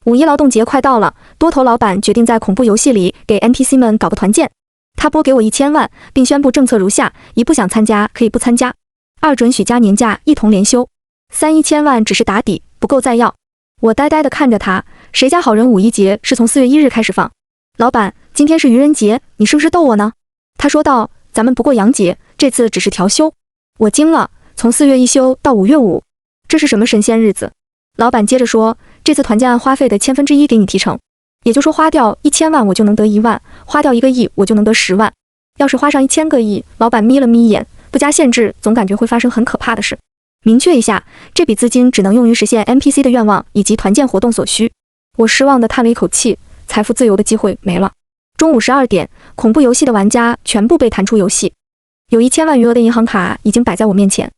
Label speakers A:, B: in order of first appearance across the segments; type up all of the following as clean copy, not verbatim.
A: 5·1劳动节快到了，多头老板决定在恐怖游戏里给 NPC 们搞个团建。他拨给我1000万，并宣布政策如下：一不想参加可以不参加；2准许加年假一同连休；31000万只是打底，不够再要。我呆呆地看着他，谁家好人5·1节是从4月1日开始放？老板，今天是愚人节，你是不是逗我呢？他说道，咱们不过洋节，这次只是调休。我惊了，从4月1休到5月5，这是什么神仙日子？老板接着说，这次团建案花费的1/1000给你提成，也就说花掉1000万我就能得1万，花掉1个亿我就能得10万。要是花上1000个亿，老板眯了眯眼，不加限制，总感觉会发生很可怕的事。明确一下，这笔资金只能用于实现 NPC 的愿望以及团建活动所需。我失望地叹了一口气，财富自由的机会没了。中午12点，恐怖游戏的玩家全部被弹出游戏，有1000万余额的银行卡已经摆在我面前。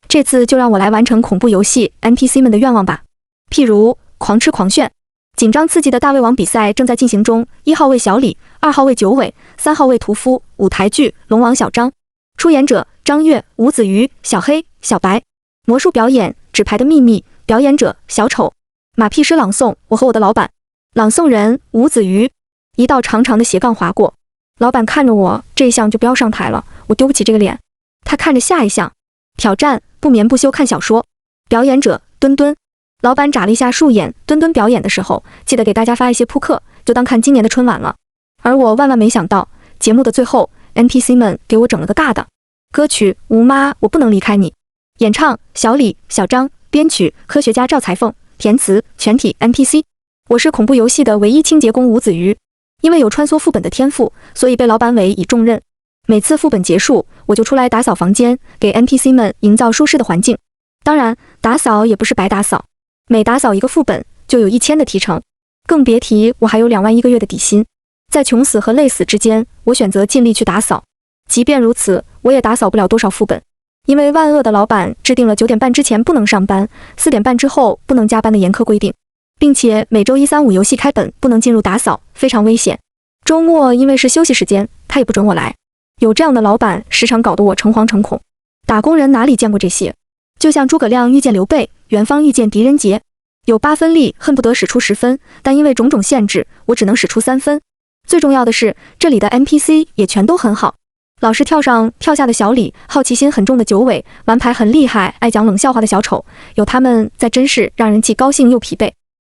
A: 这次就让我来完成恐怖游戏 NPC 们的愿望吧。譬如狂吃狂炫，紧张刺激的大胃王比赛正在进行中，1号位小李，2号位九尾，3号位屠夫。舞台剧龙王小张，出演者张悦、吴子瑜、小黑、小白。魔术表演纸牌的秘密，表演者小丑。马屁诗朗诵我和我的老板，朗诵人吴子瑜。一道长长的斜杠划过，老板看着我，这一项就不要上台了，我丢不起这个脸。他看着下一项，挑战不眠不休看小说，表演者墩墩。老板眨了一下树眼，墩墩表演的时候记得给大家发一些扑克，就当看今年的春晚了。而我万万没想到，节目的最后 NPC 们给我整了个大的。歌曲吴妈我不能离开你，演唱小李小张，编曲科学家赵裁缝，填词全体 NPC。 我是恐怖游戏的唯一清洁工吴子瑜，因为有穿梭副本的天赋，所以被老板委以重任。每次副本结束，我就出来打扫房间，给 NPC 们营造舒适的环境。当然打扫也不是白打扫，每打扫一个副本就有1000的提成，更别提我还有2万1个月的底薪。在穷死和累死之间，我选择尽力去打扫。即便如此，我也打扫不了多少副本，因为万恶的老板制定了9点半之前不能上班，4点半之后不能加班的严苛规定，并且每周1、3、5游戏开本不能进入打扫，非常危险。周末因为是休息时间，他也不准我来。有这样的老板，时常搞得我诚惶诚恐。打工人哪里见过这些？就像诸葛亮遇见刘备，元芳遇见狄仁杰，有8分力，恨不得使出10分，但因为种种限制，我只能使出3分。最重要的是，这里的 NPC 也全都很好。老是跳上跳下的小李，好奇心很重的九尾，玩牌很厉害，爱讲冷笑话的小丑，有他们在真是让人既高兴又疲惫。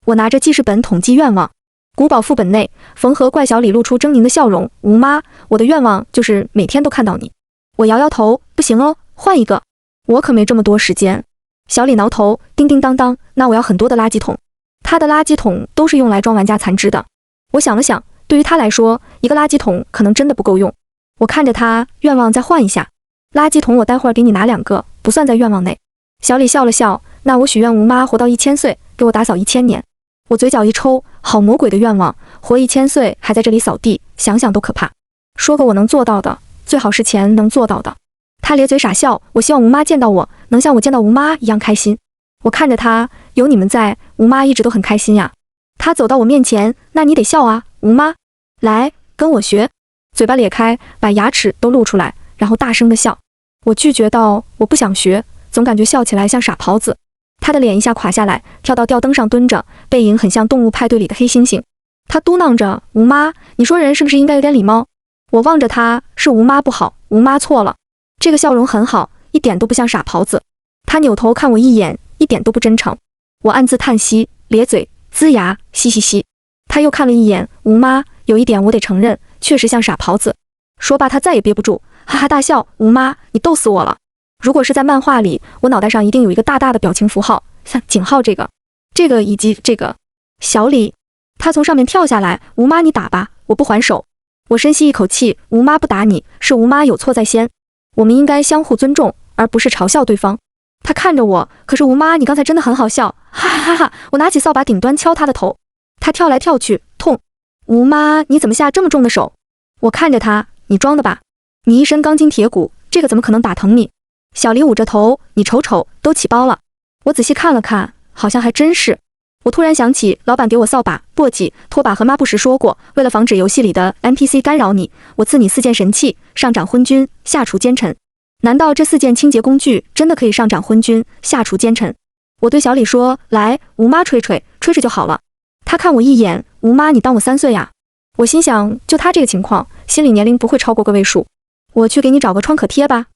A: 我拿着记事本统计愿望，古堡副本内，缝合怪小李露出狰狞的笑容。吴妈，我的愿望就是每天都看到你。我摇摇头，不行哦，换一个。我可没这么多时间。小李挠头，叮叮当当，那我要很多的垃圾桶。他的垃圾桶都是用来装玩家残肢的。我想了想，对于他来说，一个垃圾桶可能真的不够用。我看着他，愿望再换一下。垃圾桶我待会儿给你拿2个，不算在愿望内。小李笑了笑，那我许愿吴妈活到1000岁，给我打扫1000年。我嘴角一抽，好魔鬼的愿望，活1000岁还在这里扫地，想想都可怕。说个我能做到的，最好是钱能做到的。他咧嘴傻笑，我希望吴妈见到我，能像我见到吴妈一样开心。我看着他，有你们在，吴妈一直都很开心呀。他走到我面前，那你得笑啊，吴妈，来，跟我学。嘴巴咧开，把牙齿都露出来，然后大声地笑。我拒绝道，我不想学，总感觉笑起来像傻狍子。他的脸一下垮下来，跳到吊灯上蹲着，背影很像动物派对里的黑猩猩。他嘟囔着，吴妈，你说人是不是应该有点礼貌？我望着他，是吴妈不好，吴妈错了。这个笑容很好，一点都不像傻狍子。他扭头看我一眼，一点都不真诚。我暗自叹息，咧嘴，龇牙，嘻嘻嘻。他又看了一眼，吴妈，有一点我得承认，确实像傻狍子。说罢他再也憋不住，哈哈大笑，吴妈，你逗死我了。如果是在漫画里，我脑袋上一定有一个大大的表情符号，像井号这个以及这个。小李，他从上面跳下来，吴妈你打吧，我不还手。我深吸一口气，吴妈不打你，是吴妈有错在先，我们应该相互尊重，而不是嘲笑对方。他看着我，可是吴妈你刚才真的很好笑，哈哈哈哈！我拿起扫把顶端敲他的头，他跳来跳去，痛。吴妈你怎么下这么重的手？我看着他，你装的吧？你一身钢筋铁骨，这个怎么可能打疼你？小李捂着头，你瞅瞅，都起包了。我仔细看了看，好像还真是。我突然想起，老板给我扫把、簸箕、拖把和抹布时说过，为了防止游戏里的 NPC 干扰你，我赐你4件神器：上掌昏君，下除奸臣。难道这4件清洁工具真的可以上掌昏君，下除奸臣？我对小李说：“来，吴妈吹吹，吹吹就好了。”他看我一眼，吴妈，你当我3岁呀？我心想，就他这个情况，心理年龄不会超过个位数。我去给你找个创可贴吧。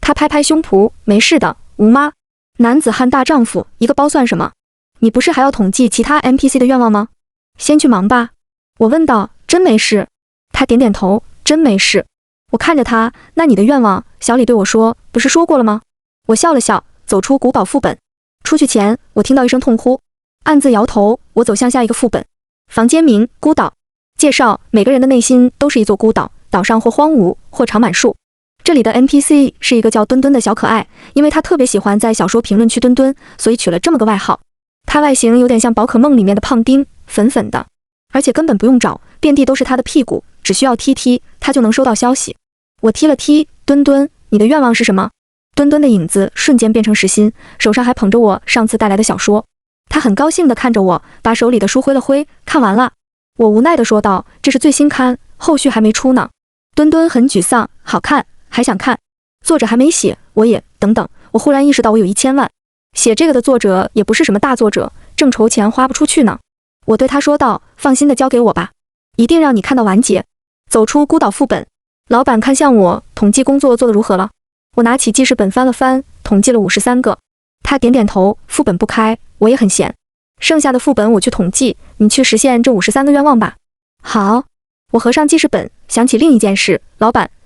A: 他拍拍胸脯，没事的，吴妈。男子汉大丈夫，一个包算什么？你不是还要统计其他 NPC 的愿望吗？先去忙吧。我问道，真没事？他点点头，真没事。我看着他，那你的愿望，小李对我说，不是说过了吗？我笑了笑，走出古堡副本。出去前，我听到一声痛呼，暗自摇头，我走向下一个副本。房间名：孤岛。介绍：每个人的内心都是一座孤岛，岛上或荒芜，或长满树。这里的 NPC 是一个叫墩墩的小可爱，因为他特别喜欢在小说评论区墩墩，所以取了这么个外号。他外形有点像宝可梦里面的胖丁，粉粉的，而且根本不用找，遍地都是他的屁股，只需要踢踢，他就能收到消息。我踢了踢，墩墩，你的愿望是什么？墩墩的影子瞬间变成实心，手上还捧着我上次带来的小说。他很高兴地看着我，把手里的书挥了挥，看完了。我无奈地说道，这是最新刊，后续还没出呢。墩墩很沮丧，好看，还想看。作者还没写，我也，等等，我忽然意识到我有1000万。写这个的作者也不是什么大作者，正愁钱花不出去呢。我对他说道，放心的交给我吧，一定让你看到完结。走出孤岛副本，老板看向我，统计工作做得如何了？我拿起记事本翻了翻，统计了53个。他点点头，副本不开，我也很闲。剩下的副本我去统计，你去实现这53个愿望吧。好，我合上记事本，想起另一件事，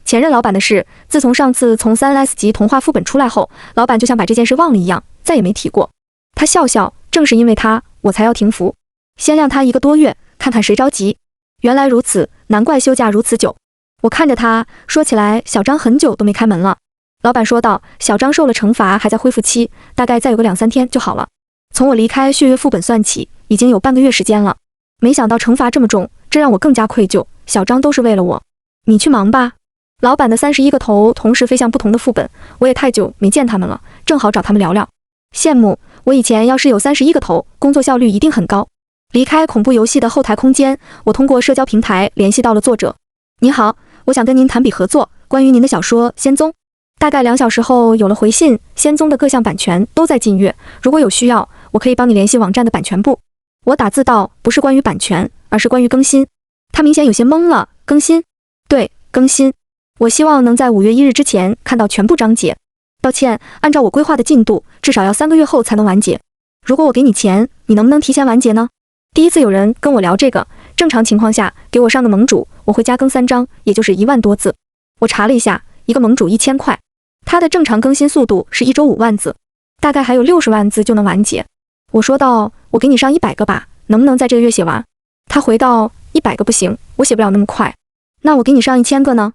A: 前任老板的事。自从上次从3S 级童话副本出来后，老板就像把这件事忘了一样，再也没提过。他笑笑，正是因为他，我才要停服，先让他1个多月，看看谁着急。原来如此，难怪休假如此久。我看着他，说起来，小张很久都没开门了。老板说道，小张受了惩罚，还在恢复期，大概再有个2、3天就好了。从我离开血月副本算起，已经有半个月时间了。没想到惩罚这么重，这让我更加愧疚。小张都是为了我。你去忙吧。老板的31个头同时飞向不同的副本，我也太久没见他们了，正好找他们聊聊。羡慕，我以前要是有31个头，工作效率一定很高。离开恐怖游戏的后台空间，我通过社交平台联系到了作者。你好，我想跟您谈笔合作，关于您的小说《仙踪》。大概2小时后有了回信，《仙踪》的各项版权都在近月，如果有需要，我可以帮你联系网站的版权部。我打字道，不是关于版权，而是关于更新。他明显有些懵了，更新？对，更新。我希望能在5月1日之前看到全部章节。抱歉，按照我规划的进度，至少要3个月后才能完结。如果我给你钱，你能不能提前完结呢？第一次有人跟我聊这个，正常情况下给我上个盟主，我会加更3章，也就是1万多字。我查了一下，一个盟主1000块，它的正常更新速度是1周5万字，大概还有60万字就能完结。我说道，我给你上100个吧，能不能在这个月写完？他回道，100个不行，我写不了那么快。那我给你上1000个呢？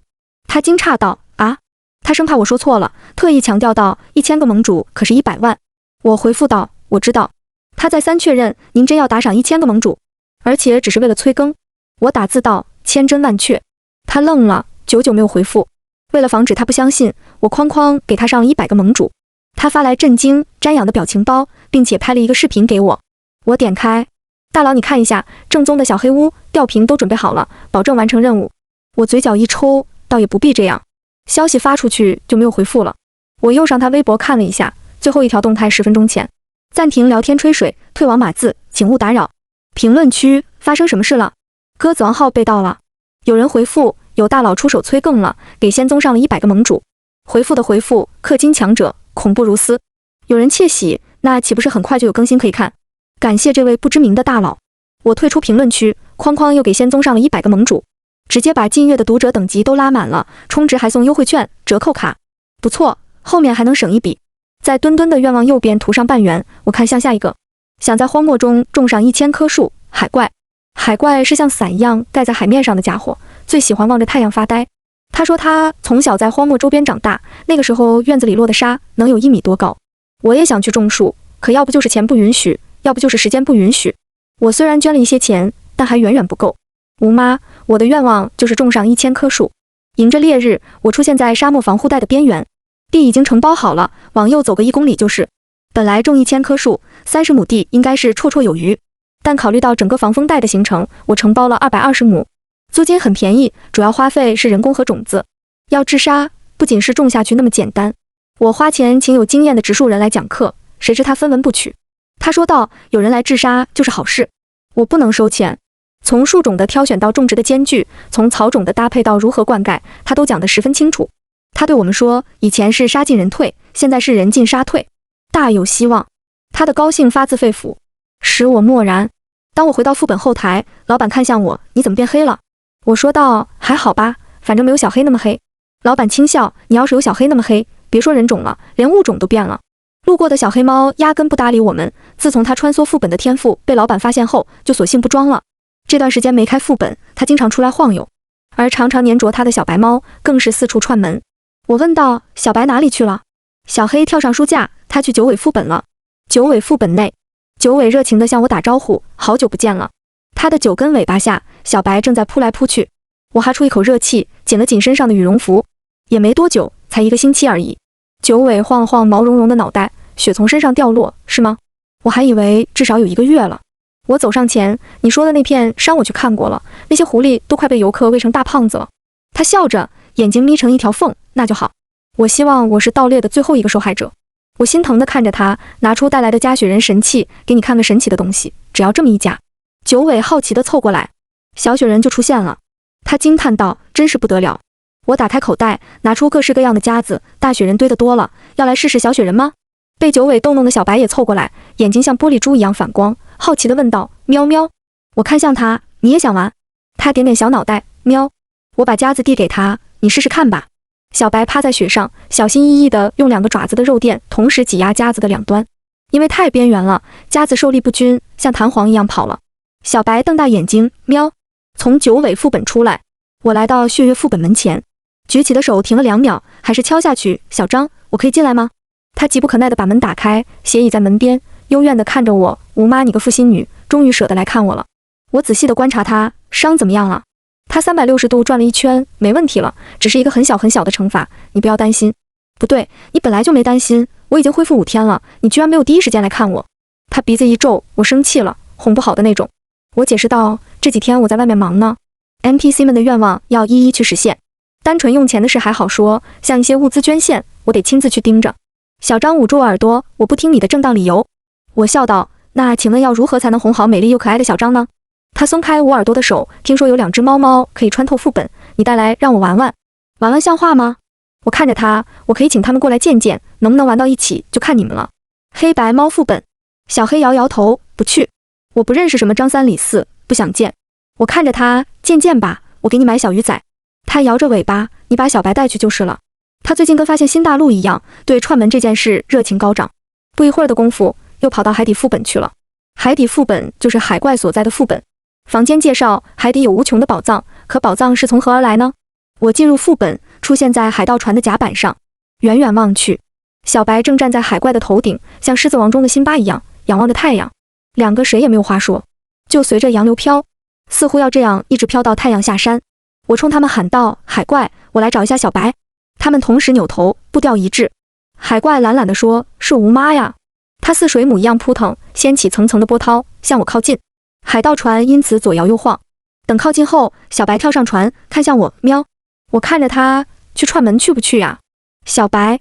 A: 他惊诧道，啊？他生怕我说错了，特意强调道，1000个盟主可是100万。我回复道，我知道。他再三确认，您真要打赏1000个盟主，而且只是为了催更。我打字道，千真万确。他愣了，久久没有回复。为了防止他不相信，我哐哐给他上了100个盟主。他发来震惊、瞻仰的表情包，并且拍了一个视频给我。我点开，大佬你看一下，正宗的小黑屋，吊瓶都准备好了，保证完成任务。我嘴角一抽，倒也不必这样。消息发出去就没有回复了。我又上他微博看了一下，最后一条动态10分钟前。暂停聊天吹水，退网码字，请勿打扰。评论区发生什么事了？鸽子王号被盗了。有人回复，有大佬出手催更了，给仙宗上了100个盟主。回复的回复，氪金强者，恐怖如斯。有人窃喜，那岂不是很快就有更新可以看？感谢这位不知名的大佬。我退出评论区，哐哐又给仙宗上了100个盟主，直接把近月的读者等级都拉满了，充值还送优惠券、折扣卡，不错，后面还能省一笔。在墩墩的愿望右边涂上半圆，我看向下一个，想在荒漠中种上1000棵树。海怪，海怪是像伞一样盖在海面上的家伙，最喜欢望着太阳发呆。他说他从小在荒漠周边长大，那个时候院子里落的沙能有1米多高。我也想去种树，可要不就是钱不允许，要不就是时间不允许。我虽然捐了一些钱，但还远远不够。吴妈，我的愿望就是种上1000棵树。迎着烈日，我出现在沙漠防护带的边缘，地已经承包好了，往右走个1公里就是。本来种1000棵树，30亩地应该是绰绰有余，但考虑到整个防风带的形成，我承包了220亩，租金很便宜，主要花费是人工和种子。要治沙，不仅是种下去那么简单，我花钱请有经验的植树人来讲课，谁知他分文不取。他说道，有人来治沙就是好事。我不能收钱。从树种的挑选到种植的间距，从草种的搭配到如何灌溉，他都讲得十分清楚。他对我们说，以前是沙进人退，现在是人进沙退，大有希望。他的高兴发自肺腑，使我默然。当我回到副本后台，老板看向我，你怎么变黑了？我说道，还好吧，反正没有小黑那么黑。老板轻笑，你要是有小黑那么黑，别说人种了，连物种都变了。路过的小黑猫压根不搭理我们，自从它穿梭副本的天赋被老板发现后，就索性不装了。这段时间没开副本，它经常出来晃悠，而常常黏着它的小白猫更是四处串门。我问道，小白哪里去了？小黑跳上书架，它去九尾副本了。九尾副本内，九尾热情地向我打招呼，好久不见了。它的9根尾巴下，小白正在扑来扑去。我哈出一口热气，紧了紧身上的羽绒服。也没多久，才1个星期而已。九尾晃了晃毛茸茸的脑袋，血从身上掉落，是吗？我还以为至少有1个月了。我走上前，你说的那片山我去看过了，那些狐狸都快被游客喂成大胖子了。他笑着，眼睛眯成一条缝，那就好。我希望我是盗猎的最后一个受害者。我心疼地看着他，拿出带来的加雪人神器，给你看个神奇的东西，只要这么一夹。九尾好奇地凑过来，小雪人就出现了。他惊叹道，真是不得了。我打开口袋，拿出各式各样的夹子，大雪人堆得多了，要来试试小雪人吗？被九尾逗弄的小白也凑过来，眼睛像玻璃珠一样反光，好奇地问道，喵喵。我看向他，你也想玩？他点点小脑袋，喵。我把夹子递给他，你试试看吧。小白趴在雪上，小心翼翼地用2个爪子的肉垫同时挤压夹子的两端，因为太边缘了，夹子受力不均，像弹簧一样跑了。小白瞪大眼睛，喵。从九尾副本出来，我来到血月副本门前，举起的手停了2秒，还是敲下去。小张，我可以进来吗？他急不可耐地把门打开，斜倚在门边，幽怨地看着我。吴妈，你个负心女，终于舍得来看我了。我仔细地观察他，伤怎么样了？他360度转了一圈，没问题了，只是一个很小很小的惩罚，你不要担心。不对，你本来就没担心，我已经恢复5天了，你居然没有第一时间来看我。他鼻子一皱，我生气了，哄不好的那种。我解释道，这几天我在外面忙呢。NPC 们的愿望要一一去实现，单纯用钱的事还好说，像一些物资捐献，我得亲自去盯着。小张捂住耳朵，我不听你的正当理由。我笑道，那请问要如何才能哄好美丽又可爱的小张呢？他松开捂耳朵的手，听说有2只猫猫可以穿透副本，你带来让我玩玩。玩玩像话吗？我看着他，我可以请他们过来见见，能不能玩到一起就看你们了。黑白猫副本，小黑摇摇头，不去。我不认识什么张3李4，不想见。我看着他，见吧，我给你买小鱼仔。他摇着尾巴，你把小白带去就是了。他最近跟发现新大陆一样，对串门这件事热情高涨。不一会儿的功夫，又跑到海底副本去了。海底副本就是海怪所在的副本。房间介绍，海底有无穷的宝藏，可宝藏是从何而来呢？我进入副本，出现在海盗船的甲板上，远远望去，小白正站在海怪的头顶，像狮子王中的辛巴一样，仰望着太阳。2个谁也没有话说，就随着洋流飘，似乎要这样一直飘到太阳下山。我冲他们喊道，海怪，我来找一下小白。他们同时扭头，步调一致。海怪懒懒地说，是吴妈呀。他似水母一样扑腾，掀起层层的波涛，向我靠近。海盗船因此左摇右晃。等靠近后，小白跳上船，看向我，喵。我看着他，去串门去不去呀？小白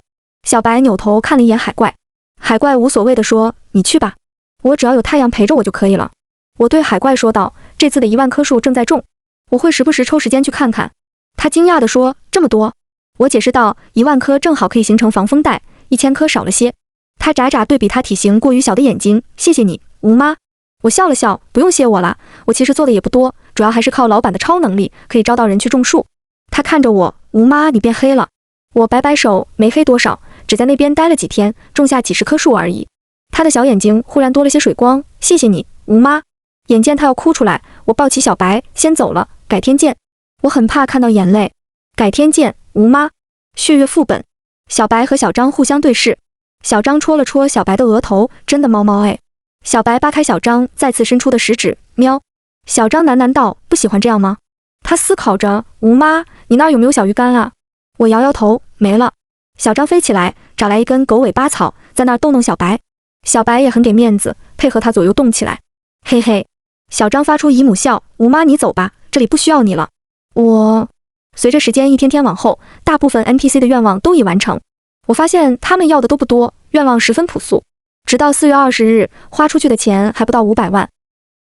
A: 扭头看了一眼海怪。海怪无所谓地说，你去吧，我只要有太阳陪着我就可以了。我对海怪说道，这次的1万棵树正在种，我会时不时抽时间去看看。他惊讶地说，这么多？我解释道，1万棵正好可以形成防风带，1000棵少了些。他眨眨对比他体型过于小的眼睛，谢谢你，吴妈。我笑了笑，不用谢我了，我其实做的也不多，主要还是靠老板的超能力，可以招到人去种树。他看着我，吴妈，你变黑了。我摆摆手，没黑多少，只在那边待了几天，种下几10棵树而已。他的小眼睛忽然多了些水光，谢谢你，吴妈。眼见他要哭出来，我抱起小白，先走了，改天见。我很怕看到眼泪。改天见，吴妈。血月副本，小白和小张互相对视。小张戳了戳小白的额头，真的猫猫哎。小白扒开小张再次伸出的食指，喵。小张喃喃道，不喜欢这样吗？他思考着，吴妈，你那儿有没有小鱼干啊？我摇摇头，没了。小张飞起来，找来一根狗尾巴草，在那儿逗弄小白。小白也很给面子，配合他左右动起来。嘿嘿。小张发出姨母笑，吴妈你走吧，这里不需要你了。随着时间一天天往后，大部分 NPC 的愿望都已完成。我发现他们要的都不多，愿望十分朴素。直到4月20日，花出去的钱还不到500万。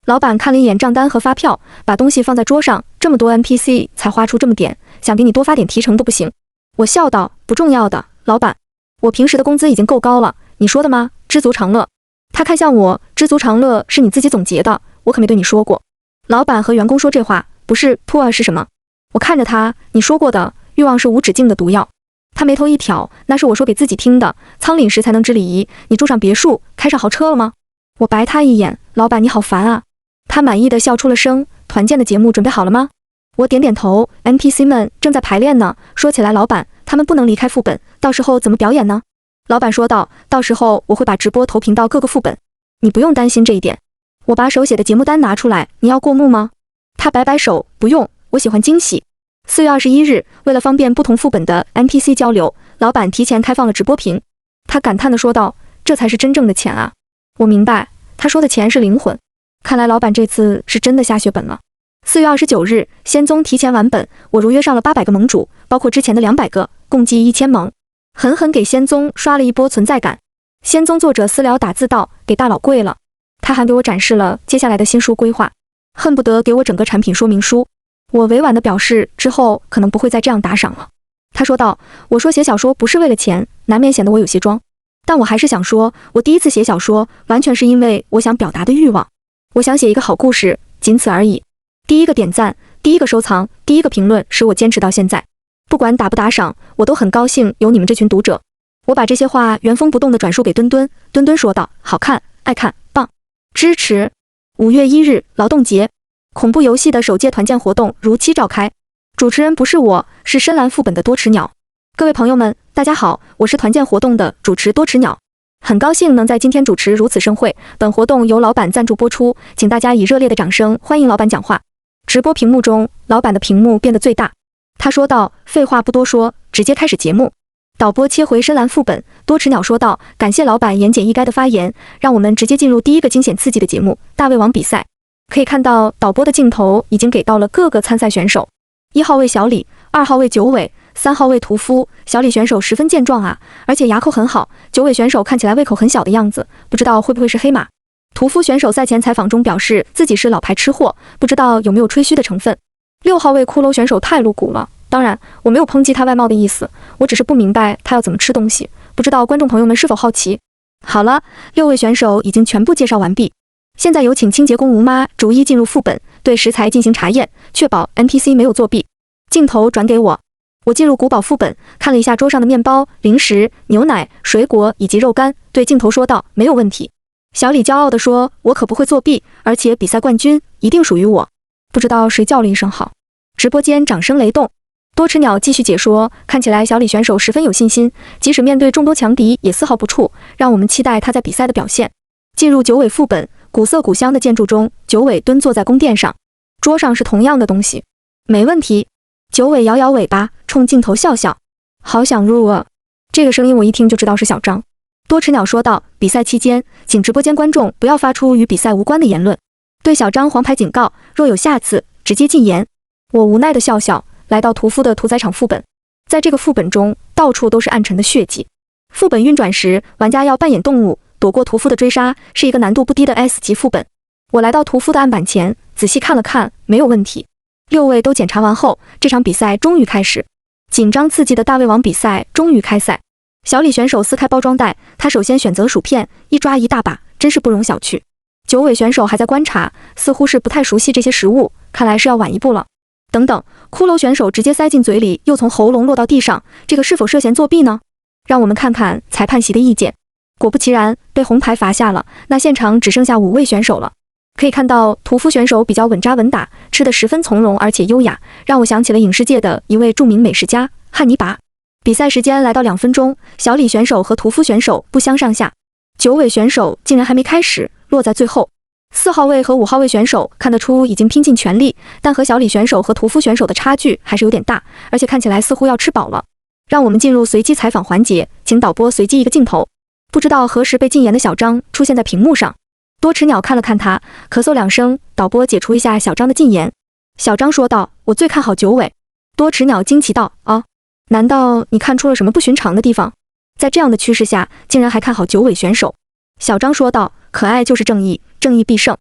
A: 老板看了一眼账单和发票，把东西放在桌上，这么多 NPC 才花出这么点，想给你多发点提成都不行。我笑道，不重要的，老板，我平时的工资已经够高了，你说的吗？知足常乐。他看向我，知足常乐是你自己总结的，我可没对你说过。老板和员工说这话，不是 poor 是什么？我看着他，你说过的，欲望是无止境的毒药。他眉头一挑，那是我说给自己听的，仓廪实才能知礼仪，你住上别墅，开上豪车了吗？我白他一眼，老板你好烦啊。他满意的笑出了声，团建的节目准备好了吗？我点点头 ，NPC 们正在排练呢。说起来，老板，他们不能离开副本，到时候怎么表演呢？老板说道，到时候我会把直播投屏到各个副本，你不用担心这一点。我把手写的节目单拿出来，你要过目吗？他摆摆手，不用，我喜欢惊喜。4月21日，为了方便不同副本的 NPC 交流，老板提前开放了直播屏。他感叹地说道，这才是真正的钱啊。我明白，他说的钱是灵魂。看来老板这次是真的下血本了。4月29日，仙宗提前完本，我如约上了800个盟主，包括之前的200个，共计1000盟，狠狠给仙宗刷了一波存在感。仙宗作者私聊打字道，给大佬跪了。他还给我展示了接下来的新书规划，恨不得给我整个产品说明书。我委婉地表示之后可能不会再这样打赏了。他说道，我说写小说不是为了钱，难免显得我有些装，但我还是想说，我第一次写小说完全是因为我想表达的欲望，我想写一个好故事，仅此而已。第一个点赞，第一个收藏，第一个评论使我坚持到现在，不管打不打赏，我都很高兴有你们这群读者。我把这些话原封不动地转述给墩墩，墩墩说道，好看，爱看，棒，支持。5月1日，劳动节，恐怖游戏的首届团建活动如期召开。主持人不是我，是深蓝副本的多齿鸟。各位朋友们，大家好，我是团建活动的主持多齿鸟，很高兴能在今天主持如此盛会。本活动由老板赞助播出，请大家以热烈的掌声欢迎老板讲话。直播屏幕中，老板的屏幕变得最大。他说道，废话不多说，直接开始节目。导播切回深蓝副本，多齿鸟说道，感谢老板言简意赅的发言，让我们直接进入第一个惊险刺激的节目——大胃王比赛。可以看到导播的镜头已经给到了各个参赛选手。1号位小李，2号位九尾，3号位屠夫。小李选手十分健壮啊，而且牙口很好。九尾选手看起来胃口很小的样子，不知道会不会是黑马。屠夫选手赛前采访中表示自己是老牌吃货，不知道有没有吹嘘的成分。6号位骷髅选手太露骨了，当然我没有抨击他外貌的意思，我只是不明白他要怎么吃东西，不知道观众朋友们是否好奇。好了，6位选手已经全部介绍完毕，现在有请清洁工吴妈逐一进入副本，对食材进行查验，确保 NPC 没有作弊。镜头转给我，我进入古堡副本，看了一下桌上的面包、零食、牛奶、水果以及肉干，对镜头说道，没有问题。小李骄傲地说，我可不会作弊，而且比赛冠军一定属于我。不知道谁叫了一声好。直播间掌声雷动。多齿鸟继续解说，看起来小李选手十分有信心，即使面对众多强敌也丝毫不怵，让我们期待他在比赛的表现。进入九尾副本，古色古香的建筑中，九尾蹲坐在宫殿上，桌上是同样的东西。没问题。九尾摇摇尾巴，冲镜头笑笑，好想入啊。这个声音我一听就知道是小张。多齿鸟说道，比赛期间请直播间观众不要发出与比赛无关的言论，对小张黄牌警告，若有下次直接禁言。我无奈的笑笑，来到屠夫的屠宰场副本。在这个副本中，到处都是暗沉的血迹。副本运转时，玩家要扮演动物，躲过屠夫的追杀，是一个难度不低的 S 级副本。我来到屠夫的案板前，仔细看了看，没有问题。6位都检查完后，这场比赛终于开始。紧张刺激的大胃王比赛终于开赛。小李选手撕开包装袋，他首先选择薯片，一抓一大把，真是不容小觑。九尾选手还在观察，似乎是不太熟悉这些食物，看来是要晚一步了。等等，骷髅选手直接塞进嘴里，又从喉咙落到地上，这个是否涉嫌作弊呢？让我们看看裁判席的意见。果不其然，被红牌罚下了，那现场只剩下5位选手了。可以看到屠夫选手比较稳扎稳打，吃得十分从容而且优雅，让我想起了影视界的一位著名美食家汉尼拔。比赛时间来到2分钟，小李选手和屠夫选手不相上下，九尾选手竟然还没开始，落在最后。4号位和5号位选手看得出已经拼尽全力，但和小李选手和屠夫选手的差距还是有点大，而且看起来似乎要吃饱了。让我们进入随机采访环节，请导播随机一个镜头。不知道何时被禁言的小张出现在屏幕上。多齿鸟看了看他，咳嗽2声，导播解除一下小张的禁言。小张说道，我最看好九尾。多齿鸟惊奇道，哦，难道你看出了什么不寻常的地方？在这样的趋势下，竟然还看好九尾选手。小张说道，可爱就是正义，正义必胜。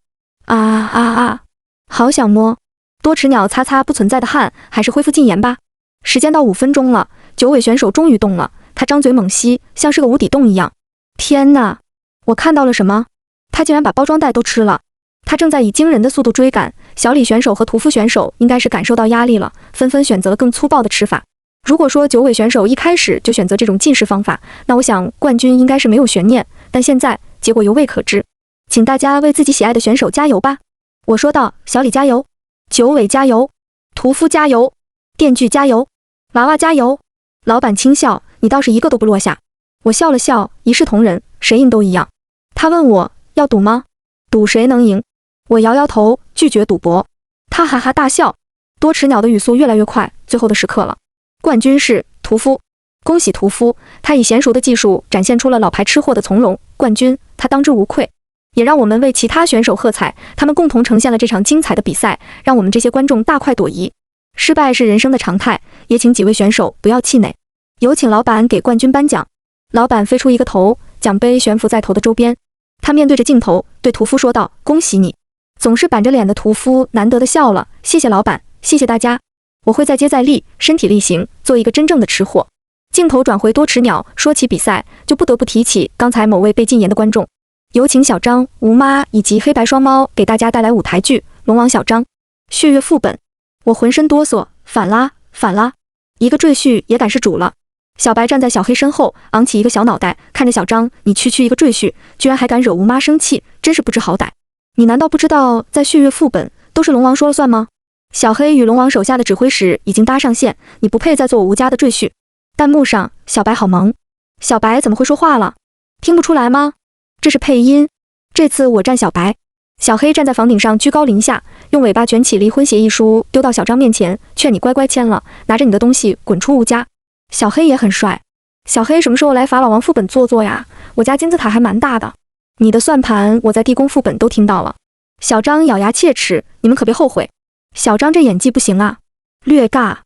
A: 啊啊啊！好想摸。多齿鸟擦擦不存在的汗，还是恢复禁言吧。时间到5分钟了，九尾选手终于动了，他张嘴猛吸，像是个无底洞一样。天哪！我看到了什么？他竟然把包装袋都吃了。他正在以惊人的速度追赶，小李选手和屠夫选手应该是感受到压力了，纷纷选择了更粗暴的吃法。如果说九尾选手一开始就选择这种禁食方法，那我想冠军应该是没有悬念，但现在结果犹未可知。请大家为自己喜爱的选手加油吧！我说道，小李加油，九尾加油，屠夫加油，电锯加油，娃娃加油！老板轻笑，你倒是一个都不落下。我笑了笑，一视同仁，谁赢都一样。他问我要赌吗？赌谁能赢？我摇摇头，拒绝赌博。他哈哈大笑。多齿鸟的语速越来越快，最后的时刻了。冠军是屠夫，恭喜屠夫，他以娴熟的技术展现出了老牌吃货的从容。冠军，他当之无愧。也让我们为其他选手喝彩，他们共同呈现了这场精彩的比赛，让我们这些观众大快朵颐。失败是人生的常态，也请几位选手不要气馁。有请老板给冠军颁奖。老板飞出一个头，奖杯悬浮在头的周边。他面对着镜头，对屠夫说道：“恭喜你！”总是板着脸的屠夫难得的笑了，谢谢老板，谢谢大家，我会再接再厉，身体力行，做一个真正的吃货。镜头转回多齿鸟，说起比赛，就不得不提起刚才某位被禁言的观众。有请小张、吴妈以及黑白双猫给大家带来舞台剧《龙王小张》。血月副本，我浑身哆嗦，反啦，反啦！一个赘婿也敢是主了。小白站在小黑身后，昂起一个小脑袋，看着小张，你区一个赘婿，居然还敢惹吴妈生气，真是不知好歹。你难道不知道在血月副本都是龙王说了算吗？小黑与龙王手下的指挥使已经搭上线，你不配再做我吴家的赘婿。弹幕上，小白好萌。小白怎么会说话了？听不出来吗？这是配音。这次我站小白。小黑站在房顶上居高临下，用尾巴卷起离婚协议书丢到小张面前，劝你乖乖签了，拿着你的东西滚出吴家。小黑也很帅。小黑什么时候来法老王副本坐坐呀？我家金字塔还蛮大的。你的算盘我在地宫副本都听到了。小张咬牙切齿，你们可别后悔。小张这演技不行啊，略尬，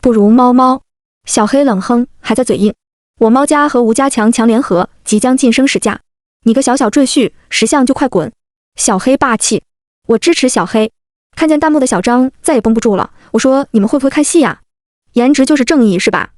A: 不如猫猫。小黑冷哼，还在嘴硬。我猫家和吴家强联合，即将晋升10架。你个小赘婿，10项就快滚！小黑霸气，我支持小黑。看见弹幕的小张再也绷不住了，我说你们会不会看戏呀？颜值就是正义是吧？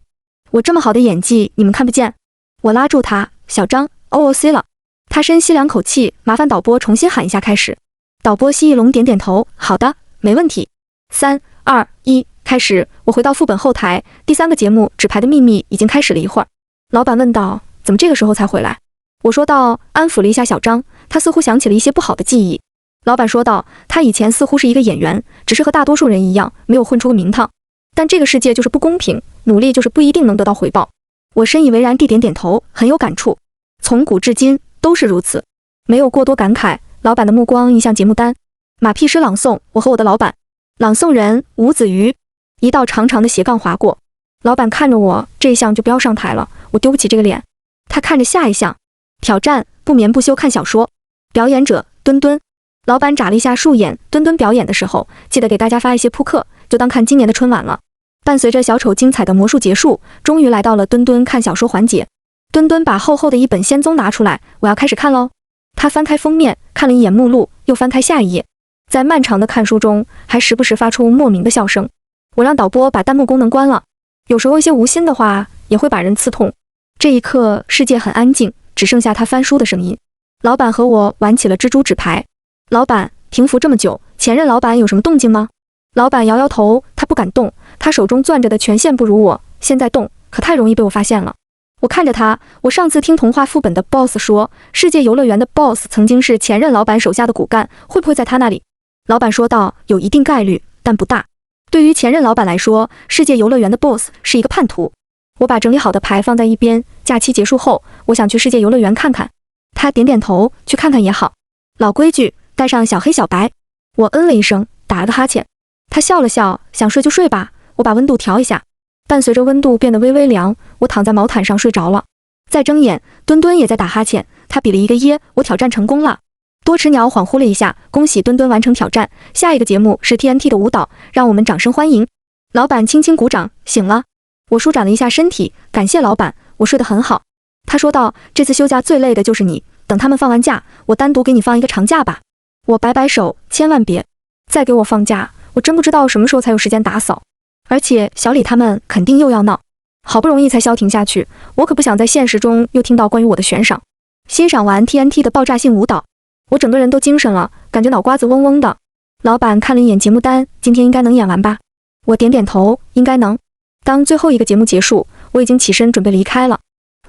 A: 我这么好的演技你们看不见？我拉住他，小张 OOC 了。他深吸2口气，麻烦导播重新喊一下开始。导播蜥蜴龙点点头，好的，没问题。3、2、1，开始。我回到副本后台，第3个节目纸牌的秘密已经开始了一会儿。老板问道，怎么这个时候才回来？我说道，安抚了一下小张，他似乎想起了一些不好的记忆。老板说道，他以前似乎是一个演员，只是和大多数人一样，没有混出个名堂。但这个世界就是不公平，努力就是不一定能得到回报。我深以为然地点点头，很有感触。从古至今都是如此。没有过多感慨，老板的目光移向节目单。马屁诗朗诵，我和我的老板。朗诵人吴子瑜。一道长长的斜杠划过。老板看着我，这一项就不要上台了，我丢不起这个脸。他看着下一项。挑战不眠不休看小说。表演者墩墩。老板眨了一下树眼，墩墩表演的时候记得给大家发一些扑克，就当看今年的春晚了。伴随着小丑精彩的魔术结束，终于来到了墩墩看小说环节。墩墩把厚厚的一本仙宗拿出来，我要开始看喽。他翻开封面，看了一眼目录，又翻开下一页。在漫长的看书中，还时不时发出莫名的笑声。我让导播把弹幕功能关了，有时候一些无心的话也会把人刺痛。这一刻，世界很安静，只剩下他翻书的声音。老板和我玩起了蜘蛛纸牌。老板，停服这么久，前任老板有什么动静吗？老板摇摇头，他不敢动，他手中攥着的权限不如我，现在动可太容易被我发现了。我看着他，我上次听童话副本的 BOSS 说，世界游乐园的 BOSS 曾经是前任老板手下的骨干，会不会在他那里？老板说道，有一定概率，但不大。对于前任老板来说，世界游乐园的 BOSS 是一个叛徒。我把整理好的牌放在一边，假期结束后，我想去世界游乐园看看。他点点头，去看看也好。老规矩，带上小黑小白。我嗯了一声，打了个哈欠。他笑了笑，想睡就睡吧，我把温度调一下。伴随着温度变得微微凉，我躺在毛毯上睡着了。再睁眼，墩墩也在打哈欠，他比了一个耶，我挑战成功了。多齿鸟恍惚了一下，恭喜墩墩完成挑战。下一个节目是 TNT 的舞蹈，让我们掌声欢迎。老板轻轻鼓掌，醒了。我舒展了一下身体，感谢老板，我睡得很好。他说道，这次休假最累的就是你，等他们放完假，我单独给你放一个长假吧。我摆摆手，千万别再给我放假，我真不知道什么时候才有时间打扫。而且小李他们肯定又要闹，好不容易才消停下去，我可不想在现实中又听到关于我的悬赏。欣赏完 TNT 的爆炸性舞蹈，我整个人都精神了，感觉脑瓜子嗡嗡的。老板看了一眼节目单，今天应该能演完吧？我点点头，应该能。当最后一个节目结束，我已经起身准备离开了。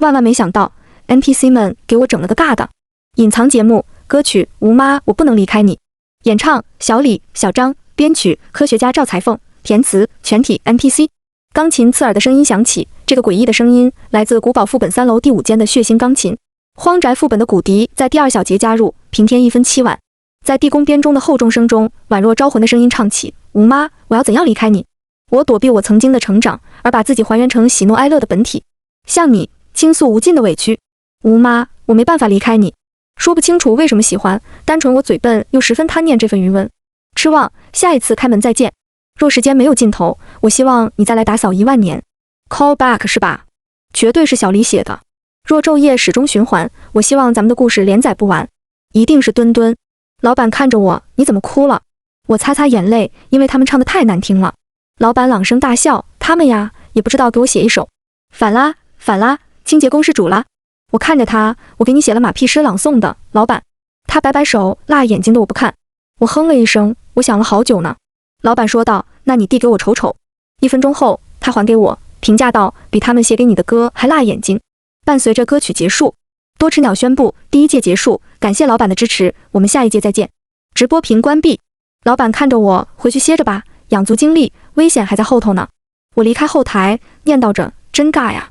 A: 万万没想到 NPC 们给我整了个大的隐藏节目，歌曲吴妈我不能离开你，演唱小李、小张，编曲科学家赵裁缝，填词全体 NPC。 钢琴刺耳的声音响起，这个诡异的声音来自古堡副本3楼第5间的血腥钢琴。荒宅副本的骨笛在第2小节加入，平添1分7碗。在地宫编钟的厚重声中，宛若招魂的声音唱起，吴妈我要怎样离开你？我躲避我曾经的成长，而把自己还原成喜怒哀乐的本体，向你倾诉无尽的委屈。吴妈我没办法离开你，说不清楚为什么喜欢，单纯我嘴笨又十分贪念这份余温。痴望下一次开门再见。若时间没有尽头，我希望你再来打扫1万年。 Call back 是吧？绝对是小李写的。若昼夜始终循环，我希望咱们的故事连载不完。一定是墩墩。老板看着我，你怎么哭了？我擦擦眼泪，因为他们唱得太难听了。老板朗声大笑，他们呀也不知道给我写一首。反啦反啦，清洁工是主啦。我看着他，我给你写了马屁诗朗诵的，老板。他摆摆手，辣眼睛的我不看。我哼了一声，我想了好久呢。老板说道，那你递给我瞅瞅。1分钟后，他还给我，评价道，比他们写给你的歌还辣眼睛。伴随着歌曲结束，多吃鸟宣布第1届结束，感谢老板的支持，我们下一届再见。直播屏关闭。老板看着我，回去歇着吧，养足精力，危险还在后头呢。我离开后台，念叨着，真尬呀。